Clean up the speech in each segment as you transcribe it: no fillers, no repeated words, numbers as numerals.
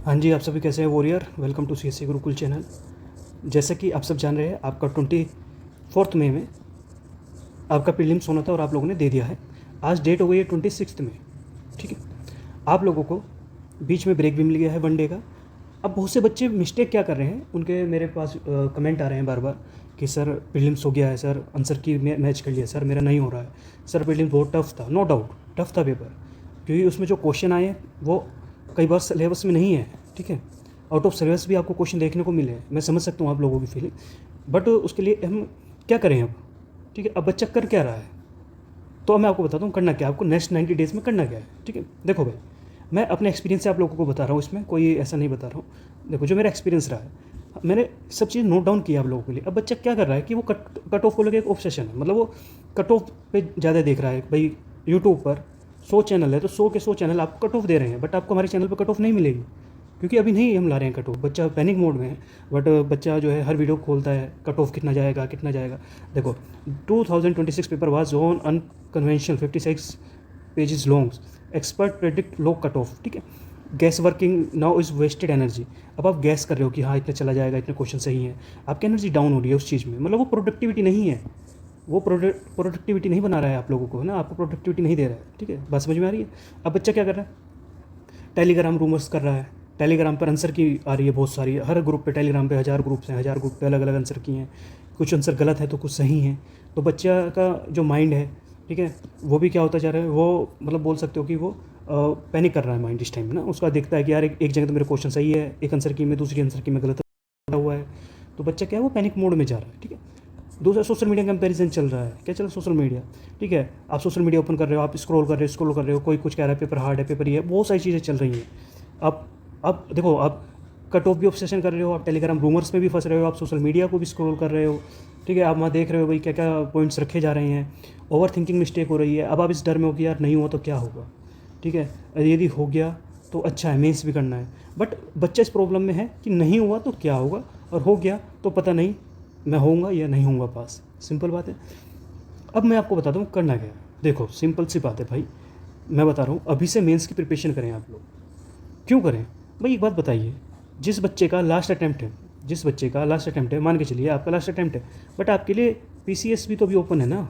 हाँ जी, आप सभी कैसे हैं warrior. Welcome to CSC Gurukul channel. जैसे कि आप सब जान रहे हैं, आपका 24 मई में आपका प्रीलिम्स होना था और आप लोगों ने दे दिया है। आज डेट हो गई है 26 में। ठीक है, आप लोगों को बीच में ब्रेक भी मिल गया है 1 डे का। अब बहुत से बच्चे मिस्टेक क्या कर रहे हैं, उनके मेरे पास कमेंट आ रहे हैं बार बार कि सर प्रीलिम्स हो गया है, सर आंसर की मैच कर लिया, सर मेरा नहीं हो रहा है, सर प्रीलिम्स बहुत टफ था। नो डाउट टफ था पेपर, क्योंकि उसमें जो क्वेश्चन आए वो कई बार सिलेबस में नहीं है। ठीक है, आउट ऑफ सिलेबस भी आपको क्वेश्चन देखने को मिले हैं। मैं समझ सकता हूँ आप लोगों की फीलिंग, बट उसके लिए हम क्या करें अब। ठीक है, अब बच्चा कर क्या रहा है, तो मैं आपको बताता हूँ करना क्या है, आपको नेक्स्ट 90 डेज़ में करना क्या है। ठीक है, देखो भाई, मैं अपने एक्सपीरियंस से आप लोगों को बता रहा हूँ, इसमें कोई ऐसा नहीं बता रहा हूँ। देखो, जो मेरा एक्सपीरियंस रहा है, मैंने सब चीज़ नोट डाउन किया आप लोगों के लिए। अब बच्चा क्या कर रहा है कि वो कट ऑफ को लेकर एक ऑब्सेशन है, मतलब वो कट ऑफ पे ज़्यादा देख रहा है। भाई यूट्यूब पर 100 चैनल है, तो 100 के 100 चैनल आपको कट ऑफ दे रहे हैं, बट आपको हमारे चैनल पर कट ऑफ नहीं मिलेगी, क्योंकि अभी नहीं हम ला रहे हैं कट ऑफ। बच्चा पैनिक मोड में है, बट बच्चा जो है हर वीडियो खोलता है, कट ऑफ कितना जाएगा कितना जाएगा। देखो, 2026 paper was on unconventional 56 pages long, expert predict low cut off. ठीक है, guess working now is wasted energy. अब आप गैस कर रहे हो कि हाँ इतना चला जाएगा, इतने क्वेश्चन सही हैं, आपकी एनर्जी डाउन हो रही है उस चीज़ में, मतलब वो प्रोडक्टिविटी नहीं है, वो प्रोडक्टिविटी नहीं बना रहा है आप लोगों को, है ना, आपको प्रोडक्टिविटी नहीं दे रहा है। ठीक है, बात समझ में आ रही है। अब बच्चा क्या कर रहा है, टेलीग्राम रूमर्स कर रहा है, टेलीग्राम पर आंसर की आ रही है बहुत सारी, हर ग्रुप पे, टेलीग्राम पे 1000 ग्रुप्स हैं, 1000 ग्रुप पे अलग अलग आंसर की हैं, कुछ आंसर गलत है तो कुछ सही हैं। तो बच्चा का जो माइंड है, ठीक है, वो भी क्या होता जा रहा है, वो मतलब बोल सकते हो कि वो पैनिक कर रहा है माइंड इस टाइम ना। उसका देखता है कि यार एक जगह तो मेरे क्वेश्चन सही है, एक आंसर की में, दूसरी आंसर की में गलत हुआ है, तो बच्चा क्या है, वो पैनिक मोड में जा रहा है। ठीक है, दूसरा सोशल मीडिया कंपैरिजन चल रहा है, क्या चल रहा है, सोशल मीडिया। ठीक है, आप सोशल मीडिया ओपन कर रहे हो, आप स्क्रॉल कर रहे हो, कोई कुछ कह रहा है पेपर हार्ड है, पेपर ये है, बहुत सारी चीज़ें चल रही हैं। आप देखो, आप कट ऑफ भी ऑब्सेशन कर रहे हो, आप टेलीग्राम रूमर्स में भी फंस रहे हो, आप सोशल मीडिया को भी स्क्रॉल कर रहे हो। ठीक है, आप वहाँ देख रहे हो भाई क्या क्या पॉइंट्स रखे जा रहे हैं, ओवर थिंकिंग मिस्टेक हो रही है। अब आप इस डर में हो कि यार नहीं हुआ तो क्या होगा। ठीक है, यदि हो गया तो अच्छा है, मेंस भी करना है, बट बच्चा इस प्रॉब्लम में है कि नहीं हुआ तो क्या होगा, और हो गया तो पता नहीं मैं होऊंगा या नहीं होऊंगा पास। सिंपल बात है। अब मैं आपको बताता हूँ करना क्या है। देखो, सिंपल सी बात है भाई, मैं बता रहा हूँ, अभी से मेंस की प्रिपरेशन करें आप लोग। क्यों करें भाई, एक बात बताइए, जिस बच्चे का लास्ट अटैम्प्ट है, जिस बच्चे का लास्ट अटैम्प्ट है, मान के चलिए आपका लास्ट अटैम्प्ट है, बट आपके लिए पीसीएस भी तो अभी ओपन है ना,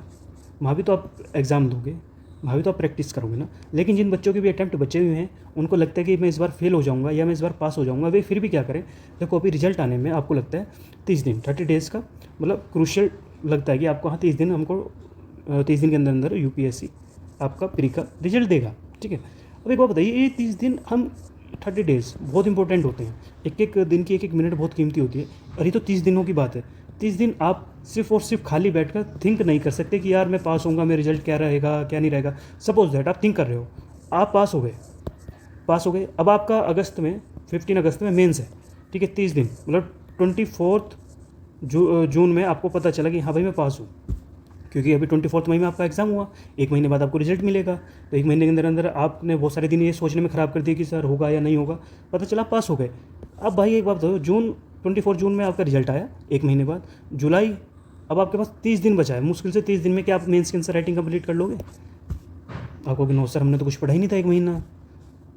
वहाँ भी तो आप एग्ज़ाम दोगे, वहाँ भी तो आप प्रैक्टिस करोगे ना। लेकिन जिन बच्चों के भी अटैम्प्ट बचे हुए हैं, उनको लगता है कि मैं इस बार फेल हो जाऊँगा या मैं इस बार पास हो जाऊँगा, वे फिर भी क्या करें। देखो, अभी रिजल्ट आने में आपको लगता है 30 दिन, 30 डेज़ का मतलब क्रूशियल लगता है कि आपको, हाँ 30 दिन हमको, 30 दिन के अंदर अंदर यूपीएससी आपका प्री का रिजल्ट देगा। ठीक है, अब एक बात बताइए, ये 30 दिन हम, 30 डेज़ बहुत इंपॉर्टेंट होते हैं, एक एक दिन की एक एक मिनट बहुत कीमती होती है, और ये तो 30 दिनों की बात है। 30 दिन आप सिर्फ और सिर्फ खाली बैठकर थिंक नहीं कर सकते कि यार मैं पास होऊंगा, मेरा रिजल्ट क्या रहेगा क्या नहीं रहेगा। सपोज दैट आप थिंक कर रहे हो, आप पास हो गए, पास हो गए, अब आपका अगस्त में, 15 अगस्त में मेंस है। ठीक है, 30 दिन मतलब 24 जून में आपको पता चला कि हाँ भाई मैं पास हूँ, क्योंकि अभी 24 मई में आपका एग्ज़ाम हुआ, एक महीने बाद आपको रिजल्ट मिलेगा। तो एक महीने के अंदर अंदर आपने बहुत सारे दिन ये सोचने में ख़राब कर दिए कि सर होगा या नहीं होगा, पता चला पास हो गए। अब भाई एक बात बताओ, 24 जून में आपका रिजल्ट आया, एक महीने बाद जुलाई, अब आपके पास 30 दिन बचा है, मुश्किल से 30 दिन में क्या आप मेंस की आंसर राइटिंग कंप्लीट कर लोगे। आपको कि नो सर हमने तो कुछ पढ़ा ही नहीं था एक महीना।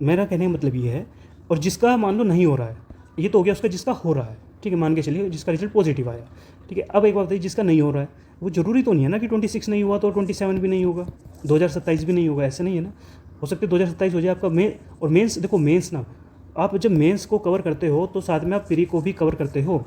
मेरा कहने का मतलब ये है, और जिसका मान लो नहीं हो रहा है, ये तो हो गया उसका, जिसका हो रहा है, ठीक है, मान के चलिए जिसका रिजल्ट पॉजिटिव आया। ठीक है, अब एक बात बताइए, जिसका नहीं हो रहा है, वो ज़रूरी तो नहीं है ना कि 26 नहीं हुआ तो 27 भी नहीं होगा, 2027 भी नहीं होगा, ऐसे नहीं है ना। हो सकता है 2027 हो जाए आपका और मेंस, देखो मेंस ना, आप जब मेंस को कवर करते हो तो साथ में आप प्री को भी कवर करते हो।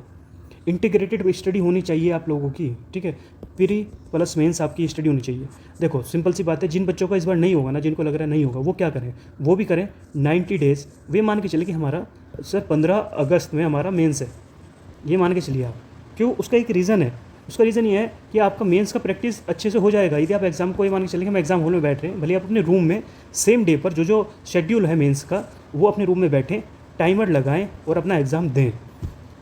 इंटीग्रेटेड स्टडी होनी चाहिए आप लोगों की। ठीक है, प्री प्लस मेंस आपकी स्टडी होनी चाहिए। देखो सिंपल सी बात है, जिन बच्चों का इस बार नहीं होगा ना, जिनको लग रहा है नहीं होगा, वो क्या करें, वो भी करें 90 डेज़। वे मान के चले कि हमारा सर 15 अगस्त में हमारा मेंस है, ये मान के चलिए आप। क्यों, उसका एक रीज़न है, उसका रीज़न ये है कि आपका मेंस का प्रैक्टिस अच्छे से हो जाएगा। यदि आप एग्जाम को ये मान के चलिए, हम एग्जाम हॉल में बैठ रहे हैं, भले आप अपने रूम में सेम डे पर जो जो शेड्यूल है मेंस का, वो अपने रूम में बैठें, टाइमर लगाएं और अपना एग्ज़ाम दें।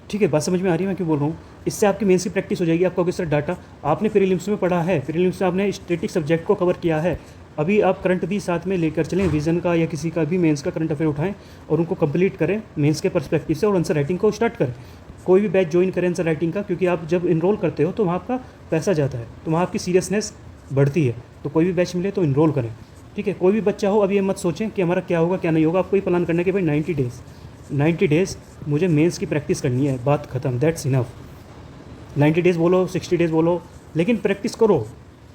ठीक है, बात समझ में आ रही है मैं क्यों बोल रहा हूँ। इससे आपकी मेंस की प्रैक्टिस हो जाएगी। आपको किस तरह डाटा आपने प्रीलिम्स में पढ़ा है, प्रीलिम्स में आपने स्टैटिक सब्जेक्ट को कवर किया है, अभी आप करंट भी साथ में लेकर चलें, विजन का या किसी का भी मेंस का करंट अफेयर उठाएं और उनको कंप्लीट करें मेंस के पर्सपेक्टिव से, और आंसर राइटिंग को स्टार्ट करें। कोई भी बैच ज्वाइन करें आंसर राइटिंग का, क्योंकि आप जब इनरोल करते हो तो वहाँ आपका पैसा जाता है, तो वहाँ आपकी सीरियसनेस बढ़ती है। तो कोई भी बैच मिले तो इनरोल करें। ठीक है, कोई भी बच्चा हो, अभी ये मत सोचें कि हमारा क्या होगा क्या नहीं होगा, आपको ये प्लान करना है कि भाई 90 डेज़ 90 डेज़ मुझे मेंस की प्रैक्टिस करनी है, बात ख़त्म, दैट्स इनफ। 90 डेज़ बोलो, 60 डेज़ बोलो, लेकिन प्रैक्टिस करो।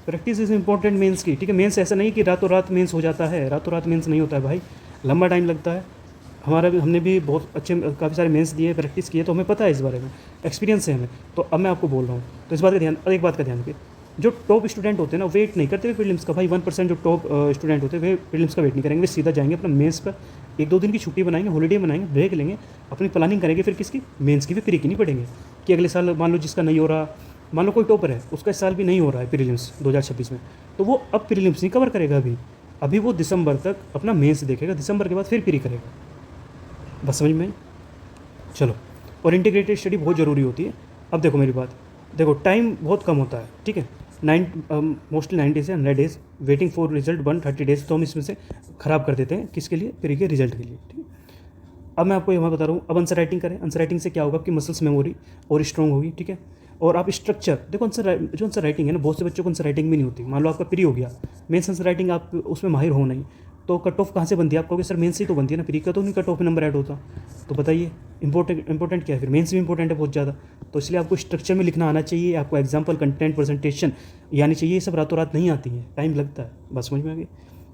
प्रैक्टिस इज़ इंपॉर्टेंट मेंस की, ठीक है। मेंस ऐसा नहीं कि रातों रात मेंस हो जाता है, रातों रात मेंस नहीं होता है भाई, लंबा टाइम लगता है। हमने भी बहुत अच्छे काफ़ी सारे मेंस दिए, प्रैक्टिस किए, तो हमें पता है इस बारे में, एक्सपीरियंस है हमें। तो अब मैं आपको बोल रहा हूँ, तो इस बात का ध्यान, एक बात का ध्यान रखिए, जो टॉप स्टूडेंट होते हैं ना, वेट नहीं करते हुए प्रीलिम्स का भाई। 1% जो टॉप स्टूडेंट होते हैं वे प्रीलिम्स का वेट नहीं करेंगे, वे सीधा जाएंगे अपना मेंस पर। 1-2 दिन की छुट्टी बनाएंगे, हॉलीडे बनाएंगे, ब्रेक लेंगे, अपनी प्लानिंग करेंगे, फिर किसकी, मेंस की। फिर प्री की नहीं पड़ेंगे कि अगले साल मान लो जिसका नहीं हो रहा, मान लो कोई टॉपर है, उसका इस साल भी नहीं हो रहा है प्रीलिम्स 2026 में, तो वो अब प्रीलिम्स नहीं कवर करेगा। अभी अभी वो दिसंबर तक अपना मेंस देखेगा, दिसंबर के बाद फिर प्री करेगा। बस समझ में आई? चलो, और इंटीग्रेटेड स्टडी बहुत ज़रूरी होती है। अब देखो मेरी बात, देखो टाइम बहुत कम होता है, ठीक है। मोस्टली 90 से 100 days waiting for result, 130 days तो हम इसमें से ख़राब कर देते हैं, किसके लिए, प्री के रिजल्ट के लिए, ठीक है। अब मैं आपको यहाँ बता रहा हूँ, अब आंसर राइटिंग करें। आंसर राइटिंग से क्या होगा, आपकी मसल्स मेमोरी और स्ट्रॉन्ग होगी, ठीक है। और आप स्ट्रक्चर देखो, जो आंसर राइटिंग है ना, बहुत से बच्चों को आंसर राइटिंग भी नहीं होती। मान लो आपका प्री हो गया, मेंस आंसर राइटिंग आप उसमें माहिर हो नहीं, तो कट ऑफ कहाँ से बनती है, आप कहोगे सर मेंस से ही तो बनती है ना, प्री का तो नहीं कट ऑफ में नंबर ऐड होता। तो बताइए इंपॉर्टेंट क्या है, फिर मेंस भी इंपॉर्टेंट है बहुत ज़्यादा। तो इसलिए आपको स्ट्रक्चर में लिखना आना चाहिए, आपको एग्जाम्पल, कंटेंट, प्रेजेंटेशन यानी चाहिए। ये सब रातों रात नहीं आती है, टाइम लगता है। बस समझ में आ गई,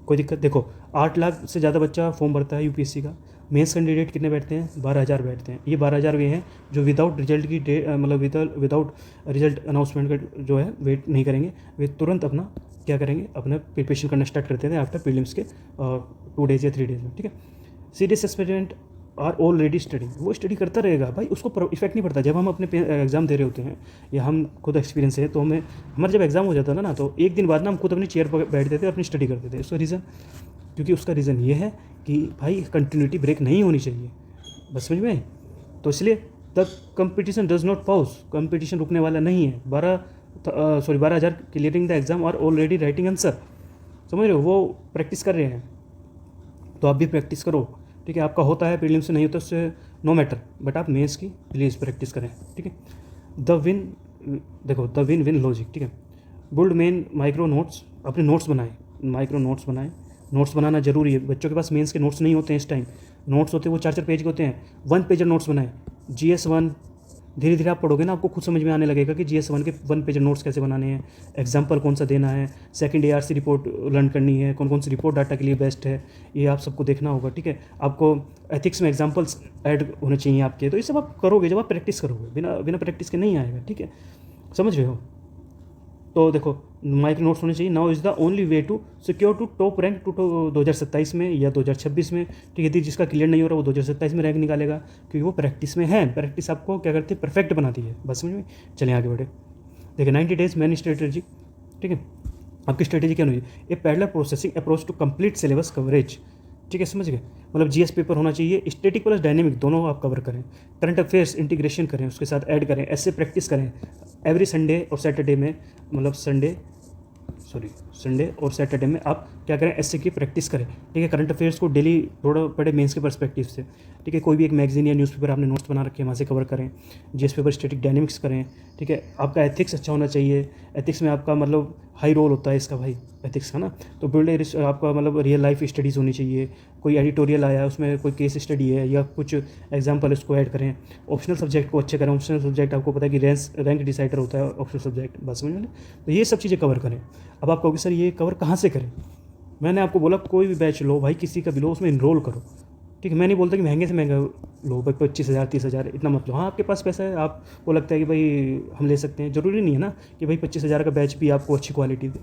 कोई दिक्कत। देखो 8 लाख से ज़्यादा बच्चा फॉर्म भरता है यूपीएससी का, मेंस कैंडिडेट कितने बैठते हैं, 12,000 बैठते हैं। ये 12,000 वे हैं जो विदाउट रिजल्ट की मतलब विदाउट रिजल्ट अनाउंसमेंट का जो है वेट नहीं करेंगे, वे तुरंत अपना क्या करेंगे, अपना प्रिपरेशन करना स्टार्ट करते थे आफ्टर प्रीलिम्स के 2 डेज़ या 3 डेज़ में, ठीक है। Serious aspirant are already studying, वो स्टडी करता रहेगा भाई, उसको इफेक्ट नहीं पड़ता। जब हम अपने एग्जाम दे रहे होते हैं या हम खुद एक्सपीरियंस है, तो हमें हमारा जब एग्जाम हो जाता था ना, तो एक दिन बाद ना हम खुद अपनी चेयर पर बैठते थे और अपनी स्टडी करते थे। उसका रीज़न, क्योंकि उसका रीज़न ये है कि भाई कंटिन्यूटी ब्रेक नहीं होनी चाहिए। बस समझ में आई? तो इसलिए the competition does not pause, competition रुकने वाला नहीं है। 12,000 क्लियरिंग द एग्जाम और ऑलरेडी राइटिंग आंसर, समझ रहे हो, वो प्रैक्टिस कर रहे हैं। तो आप भी प्रैक्टिस करो, ठीक है। आपका होता है प्रीलिम्स से नहीं होता, उससे नो मैटर, बट आप मेंस की प्लीज़ प्रैक्टिस करें, ठीक है। द विन, देखो द विन विन लॉजिक, ठीक है। बुल्ड मेन माइक्रो नोट्स, अपने नोट्स बनाएं, माइक्रो नोट्स बनाएं। नोट्स बनाना जरूरी है, बच्चों के पास मेंस के नोट्स नहीं होते हैं इस टाइम। नोट्स होते हैं वो 4-4 पेज के होते हैं, 1 पेजर नोट्स बनाएं। GS1 धीरे धीरे आप पढ़ोगे ना, आपको खुद समझ में आने लगेगा कि GS1 के 1 पेजर नोट्स कैसे बनाने हैं, एग्जाम्पल कौन सा देना है, सेकंड ARC रिपोर्ट लर्न करनी है, कौन कौन सी रिपोर्ट डाटा के लिए बेस्ट है, ये आप सबको देखना होगा, ठीक है। आपको एथिक्स में एग्जाम्पल्स ऐड होने चाहिए आपके, तो ये सब आप करोगे जब आप प्रैक्टिस करोगे, बिना बिना प्रैक्टिस के नहीं आएगा, ठीक है। समझ रहे हो? तो देखो माइक्रो नोट्स होने चाहिए। Now is the only way to secure to top rank to 2027 में या 2026 में, ठीक है। यदि जिसका क्लियर नहीं हो रहा वो 2027 में रैंक निकालेगा, क्योंकि वो प्रैक्टिस में है। प्रैक्टिस आपको क्या करती है, परफेक्ट बनाती है। बस समझ में? चलें आगे बढ़े। देखिए 90 डेज मैनी स्ट्रेटेजी, ठीक है। आपकी स्ट्रेटेजी क्या होनी चाहिए, a parallel processing approach to complete syllabus coverage, ठीक है। समझ गए? मतलब GS पेपर होना चाहिए, स्टैटिक प्लस डायनेमिक दोनों आप कवर करें। करंट अफेयर्स इंटीग्रेशन करें, उसके साथ ऐड करें, ऐसे प्रैक्टिस करें एवरी संडे और सैटरडे में, मतलब संडे और सैटरडे में आप क्या करें, ऐसे की प्रैक्टिस करें, ठीक है। करंट अफेयर्स को डेली थोड़ा पढ़े मेंस के पर्सपेक्टिव से, ठीक है। कोई भी एक मैगजीन या न्यूज़पेपर आपने नोट्स बना रखे हैं, वहाँ से कवर करें। GS पेपर स्टैटिक डायनेमिक्स करें, ठीक है। आपका एथिक्स अच्छा होना चाहिए, एथिक्स में आपका मतलब हाई रोल होता है इसका भाई, एथिक्स का ना। तो बिल्ड आपका मतलब रियल लाइफ स्टडीज़ होनी चाहिए। कोई एडिटोरियल आया है उसमें कोई केस स्टडी है या कुछ एग्जाम्पल, इसको ऐड करें। ऑप्शनल सब्जेक्ट को अच्छे करें, ऑप्शनल सब्जेक्ट आपको पता है कि रैंक डिसाइडर होता है ऑप्शनल सब्जेक्ट, बस समझ में। तो ये सब चीज़ें कवर करें। अब आप कहोगे सर ये कवर कहाँ से करें, मैंने आपको बोला कोई भी बैच लो भाई, किसी का भी लो, उसमें इनरोल करो, ठीक है। मैं नहीं बोलता कि महंगे से महंगा लो भाई, 25,000 30,000 इतना मत लो। हाँ आपके पास पैसा है, आपको लगता है कि भाई हम ले सकते हैं, ज़रूरी नहीं है ना कि भाई 25,000 का बैच भी आपको अच्छी क्वालिटी दे।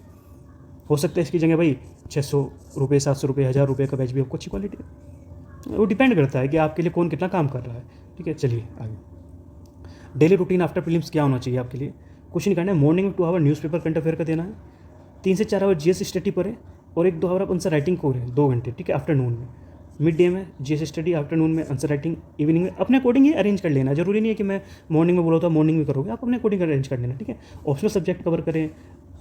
हो सकता है इसकी जगह भाई 600 रुपये, 700 रुपये, 1,000 रुपये का बैच भी आपको अच्छी क्वालिटी दे। वो डिपेंड करता है कि आपके लिए कौन कितना काम कर रहा है, ठीक है। चलिए आगे। डेली रूटीन आफ्टर प्रीलिम्स क्या होना चाहिए आपके लिए, कुछ नहीं करना है। मॉर्निंग में 2 आवर न्यूज़पेपर करंट अफेयर का देना है, 3 से 4 आवर GS स्टडी पढ़े और 1-2 आवर आप आंसर राइटिंग को करें 2 घंटे, ठीक है। आफ्टरनून में, मिड डे में GS स्टडी, आफ्टरनून में आंसर राइटिंग, इवनिंग में अपने अकॉर्डिंग ही अरेंज कर लेना। जरूरी नहीं है कि मैं मॉर्निंग में बोला था मॉर्निंग में करोगे, आप अपने अकॉर्डिंग अरेंज कर लेना, ठीक है। ऑप्शनल सब्जेक्ट कवर करें,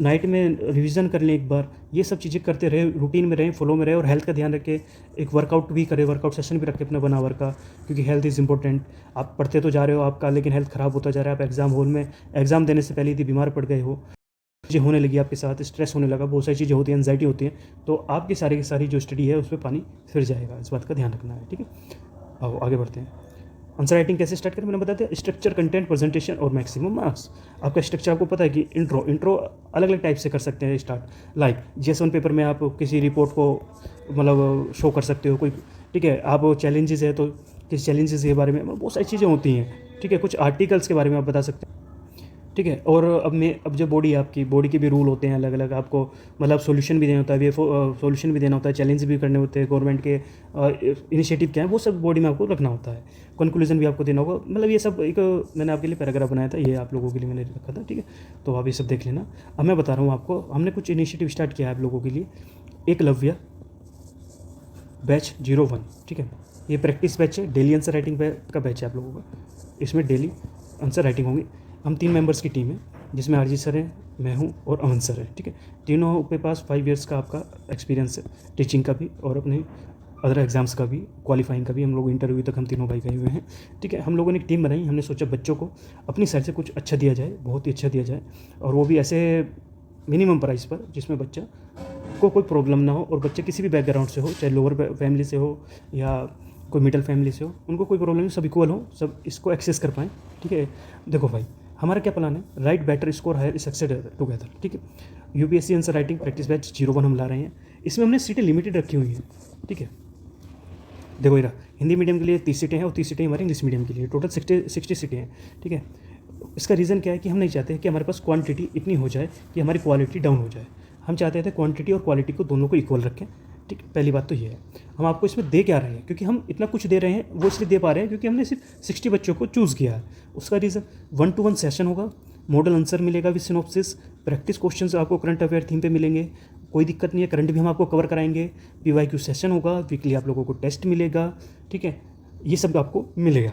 नाइट में रिवीजन कर लें एक बार, ये सब चीज़ें करते रहे, रूटीन में रहें, फ्लो में रहे। और हेल्थ का ध्यान रखें, एक वर्कआउट भी करें, वर्कआउट सेशन भी रखें अपना बना आवर का, क्योंकि हेल्थ इज़ इंपॉर्टेंट। आप पढ़ते तो जा रहे हो आपका, लेकिन हेल्थ ख़राब होता जा रहा है। आप एग्जाम हॉल में एग्जाम देने से पहले यदि बीमार पड़ गए हो, चीज़ें होने लगी आपके साथ, स्ट्रेस होने लगा, बहुत सारी चीज़ें होती हैं, एंजाइटी होती है, तो आपकी सारी की सारी जो स्टडी है उस पर पानी फिर जाएगा। इस बात का ध्यान रखना है, ठीक है। आओ आगे बढ़ते हैं। आंसर राइटिंग कैसे स्टार्ट करें मैंने बताया था, स्ट्रक्चर, कंटेंट, प्रेजेंटेशन और मैक्सिमम मार्क्स। आपका स्ट्रक्चर आपको पता है कि इंट्रो अलग अलग टाइप से कर सकते हैं स्टार्ट। लाइक GS1 पेपर में आप किसी रिपोर्ट को मतलब शो कर सकते हो कोई, ठीक है। आप चैलेंजेस है तो किस चैलेंजेस के बारे में बहुत सारी चीज़ें होती हैं, ठीक है। कुछ आर्टिकल्स के बारे में आप बता सकते हैं, ठीक है। और अब जो बॉडी है आपकी, बॉडी के भी रूल होते हैं अलग अलग, आपको मतलब सॉल्यूशन भी देना होता है, सॉल्यूशन भी देना होता है, चैलेंज भी करने होते हैं, गवर्नमेंट के इनिशिएटिव क्या है वो सब बॉडी में आपको रखना होता है, कंक्लूजन भी आपको देना होगा। मतलब ये सब एक मैंने आपके लिए पैराग्राफ बनाया था, ये आप लोगों के लिए मैंने रखा था, ठीक है। तो आप ये सब देख लेना। अब मैं बता रहा हूँ आपको, हमने कुछ इनिशिएटिव स्टार्ट किया है आप लोगों के लिए। एकलव्य बैच 01, ठीक है। ये प्रैक्टिस बैच है, डेली आंसर राइटिंग का बैच है आप लोगों का। इसमें डेली आंसर राइटिंग होगी। हम 3 मेंबर्स की टीम है, जिसमें RG सर हैं, मैं हूँ और अमन सर है, ठीक है। तीनों के पास 5 ईयर्स का आपका एक्सपीरियंस है, टीचिंग का भी और अपने अदर एग्जाम्स का भी, क्वालिफाइंग का भी। हम लोग इंटरव्यू तक हम तीनों भाई गए हुए हैं, ठीक है। हम लोगों ने एक टीम बनाई, हमने सोचा बच्चों को अपनी साइड से कुछ अच्छा दिया जाए, बहुत ही अच्छा दिया जाए, और वो भी ऐसे मिनिमम प्राइस पर जिसमें बच्चा को कोई प्रॉब्लम ना हो, और बच्चे किसी भी बैकग्राउंड से हो, चाहे लोअर फैमिली से हो या कोई मिडिल फैमिली से हो, उनको कोई प्रॉब्लम नहीं, सब इक्वल हो, सब इसको एक्सेस कर पाएँ, ठीक है। देखो भाई, हमारा क्या प्लान है, right better score higher success together, ठीक है। UPSC answer writing practice batch 01 हम ला रहे हैं। इसमें हमने सीटें लिमिटेड रखी हुई हैं, ठीक है। देखो ये हिंदी मीडियम के लिए 30 सीटें हैं और 30 सीटें हमारे इंग्लिश मीडियम के लिए, टोटल 60 सीटें हैं, ठीक है। इसका रीज़न क्या है कि हम नहीं चाहते कि हमारे पास क्वांटिटी इतनी हो जाए कि हमारी क्वालिटी डाउन हो जाए। हम चाहते थे क्वांटिटी और क्वालिटी को दोनों को इक्वल रखें, ठीक। पहली बात तो ये है। हम आपको इसमें दे क्या रहे हैं, क्योंकि हम इतना कुछ दे रहे हैं वो इसलिए दे पा रहे हैं क्योंकि हमने सिर्फ 60 बच्चों को चूज़ किया है। उसका रीज़न 1-to-1 सेशन होगा, मॉडल आंसर मिलेगा विद सिनॉप्सिस, प्रैक्टिस क्वेश्चंस आपको करंट अफेयर थीम पे मिलेंगे, कोई दिक्कत नहीं है। करंट भी हम आपको कवर कराएंगे, PYQ सेशन होगा, वीकली आप लोगों को टेस्ट मिलेगा, ठीक है। ये सब आपको मिलेगा।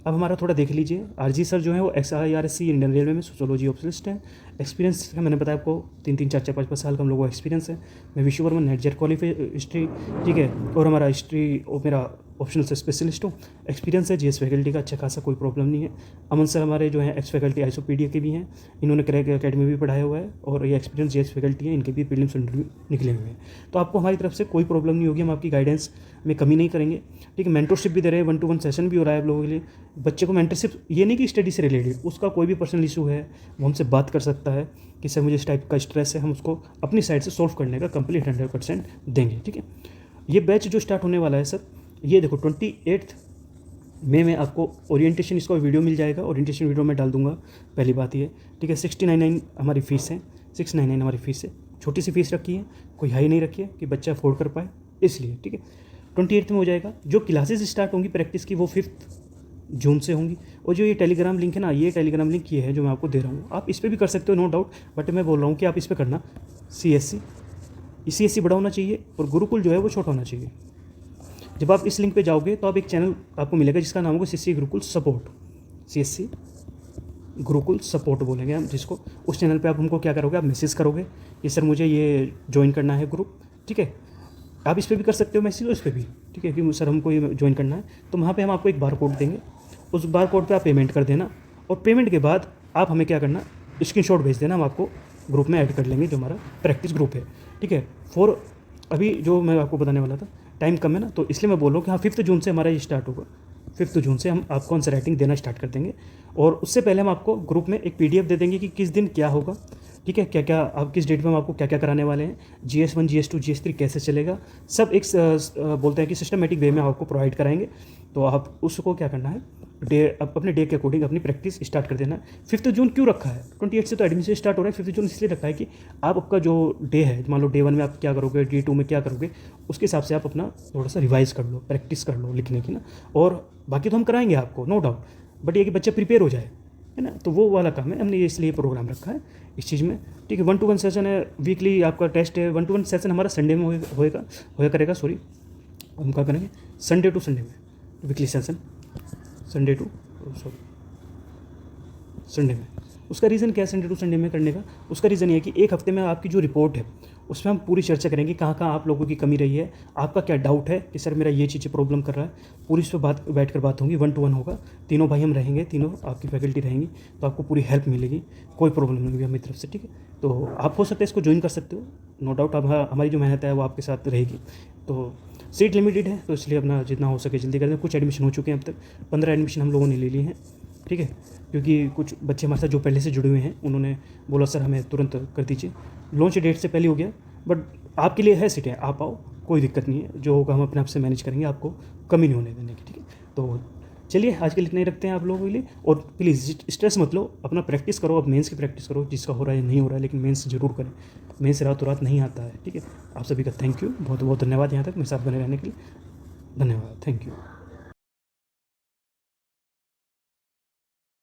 अब हमारा थोड़ा देख लीजिए, RG सर जो है वो XIRSC इंडियन रेलवे में सोशियोलॉजी ऑब्सलिस्ट है। एक्सपीरियंस का मैंने बताया आपको 3-3, 4-4, 5-5 साल का हम लोगों का एक्सपीरियंस है। मैं विश्ववर्मा नेटजेट क्वालिफाई हिस्ट्री, ठीक है, और हमारा हिस्ट्री और मेरा ऑप्शनल से स्पेशलिस्ट हूँ। एक्सपीरियंस है GS फैकल्टी का अच्छा खासा, कोई प्रॉब्लम नहीं है। अमन सर हमारे जो हैं एक्स फैकल्टी ISOPedia के भी हैं, इन्होंने क्रैक एकेडमी भी पढ़ाया हुआ है, और ये एक्सपीरियंस GS फैकल्टी है, इनके भी प्रीलिम्स इंटरव्यू निकले हुए हैं। तो आपको हमारी तरफ से कोई प्रॉब्लम नहीं होगी, हम आपकी गाइडेंस में कमी नहीं करेंगे, ठीक है। मेंटरशिप भी दे रहे हैं, 1-to-1 सेशन भी हो रहा है आप लोगों के लिए। बच्चे को मेंटरशिप ये नहीं कि स्टडी से रिलेटेड, उसका कोई भी पर्सनल इशू है वो हमसे बात कर सकता है कि सर मुझे इस टाइप का स्ट्रेस है, हम उसको अपनी साइड से सॉल्व करने का कंप्लीट 100% देंगे, ठीक है। ये बैच जो स्टार्ट होने वाला है सर, ये देखो 28 मई में आपको ओरिएंटेशन, इसका वीडियो मिल जाएगा, ओरिएंटेशन वीडियो मैं डाल दूंगा। पहली बात ये, ठीक है। 699 हमारी फ़ीस है, 699 हमारी फ़ीस है। छोटी सी फीस रखी है, कोई हाई नहीं रखी है कि बच्चा अफोर्ड कर पाए, इसलिए, ठीक है। 28 में हो जाएगा। जो क्लासेस स्टार्ट होंगी प्रैक्टिस की वो 5 जून से होंगी। और जो ये टेलीग्राम लिंक है ना, ये टेलीग्राम लिंक ये है जो मैं आपको दे रहा हूँ, आप इस पर भी कर सकते हो नो डाउट, बट मैं बोल रहा हूँ कि आप इस पर करना। CSC बड़ा होना चाहिए और गुरुकुल जो है वो छोटा होना चाहिए। जब आप इस लिंक पे जाओगे तो आप एक चैनल आपको मिलेगा जिसका नाम होगा CSC Gurukul support, CSC Gurukul support बोलेंगे हम जिसको। उस चैनल पे आप हमको क्या करोगे, आप मैसेज करोगे कि सर मुझे ये ज्वाइन करना है ग्रुप, ठीक है। आप इस पर भी कर सकते हो मैसेज, उस पर भी, ठीक है, कि सर हमको ये ज्वाइन करना है। तो वहाँ पे हम आपको एक बार कोड देंगे, उस बार कोड पे आप पेमेंट कर देना, और पेमेंट के बाद आप हमें क्या करना, स्क्रीनशॉट भेज देना, हम आपको ग्रुप में ऐड कर लेंगे जो हमारा प्रैक्टिस ग्रुप है, ठीक है। अभी जो मैं आपको बताने वाला था, टाइम कम है ना, तो इसलिए मैं बोल रहा हूँ कि हाँ 5 जून से हमारा ये स्टार्ट होगा। 5 जून से हम आपको आंसर राइटिंग देना स्टार्ट कर देंगे, और उससे पहले हम आपको ग्रुप में एक PDF दे देंगे कि किस दिन क्या होगा, ठीक है, क्या क्या आप किस डेट में हम आपको क्या क्या कराने वाले हैं, GS1 GS2 GS3 कैसे चलेगा, सब एक बोलते हैं कि सिस्टमेटिक वे में आपको प्रोवाइड कराएंगे। तो आप उसको क्या करना है, अपने डे के अकॉर्डिंग अपनी प्रैक्टिस स्टार्ट कर देना है। 5 जून क्यों रखा है, 28 से तो एडमिशन स्टार्ट हो रहा है, 5 जून इसलिए रखा है कि आप आपका जो डे है, मान लो Day 1 में आप क्या करोगे, Day 2 में क्या करोगे, उसके हिसाब से आप अपना थोड़ा सा रिवाइज कर लो, प्रैक्टिस कर लो लिखने की ना। और बाकी तो हम कराएंगे आपको नो डाउट, बट ये कि बच्चा प्रिपेयर हो जाए, है ना, तो वो वाला काम है, हमने इसलिए प्रोग्राम रखा है इस चीज़ में, ठीक है। 1-to-1 सेशन है, वीकली आपका टेस्ट है। 1-to-1 सेशन हमारा संडे में होया करेगा, सॉरी हम क्या करेंगे, संडे टू संडे में वीकली सेशन, संडे में। उसका रीज़न क्या है संडे टू संडे में करने का, उसका रीज़न ये है कि एक हफ्ते में आपकी जो रिपोर्ट है उसमें हम पूरी चर्चा करेंगे, कहाँ कहाँ आप लोगों की कमी रही है, आपका क्या डाउट है कि सर मेरा ये चीज़ें प्रॉब्लम कर रहा है, पूरी इस पर बैठ कर बात होगी। 1-to-1 होगा, तीनों भाई हम रहेंगे, तीनों आपकी फैकल्टी रहेंगी, तो आपको पूरी हेल्प मिलेगी, कोई प्रॉब्लम नहीं होगी हमारी तरफ से, ठीक है। तो आप हो सकता है इसको ज्वाइन कर सकते हो, नो डाउट। अब हमारी जो मेहनत है वो आपके साथ रहेगी। तो सीट लिमिटेड है, तो इसलिए अपना जितना हो सके जल्दी कर दें। कुछ एडमिशन हो चुके हैं, अब तक 15 एडमिशन हम लोगों ने ले लिए हैं, ठीक है। क्योंकि कुछ बच्चे हमारे साथ जो पहले से जुड़े हुए हैं उन्होंने बोला सर हमें तुरंत कर दीजिए, लॉन्च डेट से पहले हो गया, बट आपके लिए है सीटें, आप आओ, कोई दिक्कत नहीं है, जो होगा हम अपने आप से मैनेज करेंगे, आपको कमी नहीं होने देने की, ठीक है। तो चलिए आज के लिए इतना ही रखते हैं आप लोगों के लिए, और प्लीज़ स्ट्रेस मत लो, अपना प्रैक्टिस करो, अब मेंस की प्रैक्टिस करो, जिसका हो रहा है नहीं हो रहा है, लेकिन मेंस जरूर करें, मेंस रातों रात नहीं आता है, ठीक है। आप सभी का थैंक यू, बहुत बहुत धन्यवाद यहाँ तक मेरे साथ बने रहने के लिए, धन्यवाद, थैंक यू।